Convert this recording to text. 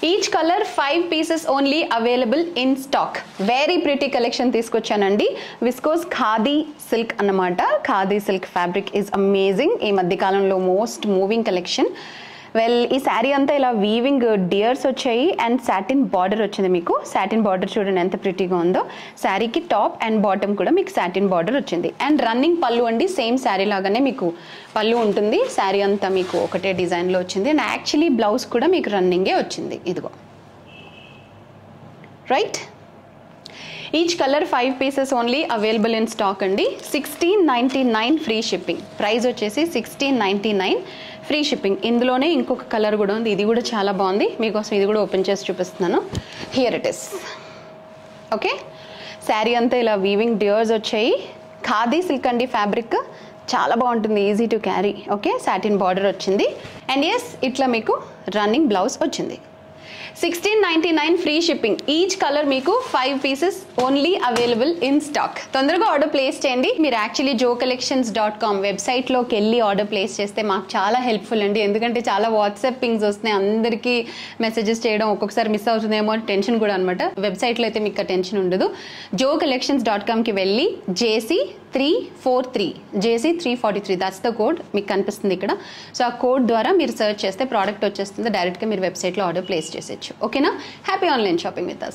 Each colour 5 pieces only available in stock. Very pretty collection తీసుకొచ్చానండి. Viscose khadi silk అన్నమాట. Khadi silk fabric is amazing. ఈ మధ్య కాలంలో most moving collection. Well, ఈ శారీ అంతా ఇలా వీవింగ్ డియర్స్ వచ్చాయి అండ్ సాటిన్ బార్డర్ వచ్చింది. మీకు సాటిన్ బార్డర్ చూడండి ఎంత ప్రిటీగా ఉందో. శారీకి టాప్ అండ్ బాటమ్ కూడా మీకు సాటిన్ బార్డర్ వచ్చింది. అండ్ రన్నింగ్ పళ్ళు అండి, సేమ్ శారీ లాగానే మీకు పళ్ళు ఉంటుంది. శారీ అంతా మీకు ఒకటే డిజైన్లో వచ్చింది. అండ్ యాక్చువల్లీ బ్లౌజ్ కూడా మీకు రన్నింగే వచ్చింది. ఇదిగో right. Each colour 5 pieces only available in stock అండి. 1699 ఫ్రీ షిప్పింగ్. ప్రైస్ వచ్చేసి 1699 ఫ్రీ షిప్పింగ్. ఇందులోనే ఇంకొక కలర్ కూడా ఉంది. ఇది కూడా చాలా బాగుంది. మీకోసం ఇది కూడా ఓపెన్ చేసి చూపిస్తున్నాను. Here it is. Okay, sari అంతా ఇలా వీవింగ్ డియర్స్ వచ్చాయి. ఖాదీ సిల్క్ అండి ఫ్యాబ్రిక్. చాలా బాగుంటుంది, easy to carry. Okay, satin border వచ్చింది. అండ్ ఎస్, ఇట్లా మీకు రన్నింగ్ బ్లౌజ్ వచ్చింది. 1699 ఫ్రీ షిప్పింగ్. ఈచ్ కలర్ మీకు 5 pieces only available in stock. తొందరగా ఆర్డర్ ప్లేస్ చేయండి. మీరు యాక్చువల్లీ jocollections.com వెబ్సైట్లోకి వెళ్ళి ఆర్డర్ ప్లేస్ చేస్తే మాకు చాలా హెల్ప్ఫుల్ అండి. ఎందుకంటే చాలా వాట్సాప్ పింగ్స్ వస్తున్నాయి, అందరికీ మెసేజెస్ చేయడం ఒక్కొక్కసారి మిస్ అవుతుందేమో అని టెన్షన్ కూడా అనమాట. వెబ్సైట్లో అయితే మీకు టెన్షన్ ఉండదు. jocollections.comకి వెళ్ళి JC343 JC343 that's the code మీకు కనిపిస్తుంది ఇక్కడ. సో ఆ కోడ్ ద్వారా మీరు సర్చ్ చేస్తే ప్రోడక్ట్ వచ్చేస్తుంది. డైరెక్ట్గా మీరు వెబ్సైట్లో ఆర్డర్ ప్లేస్ చేసేయచ్చు. ఓకేనా? Happy online shopping with us.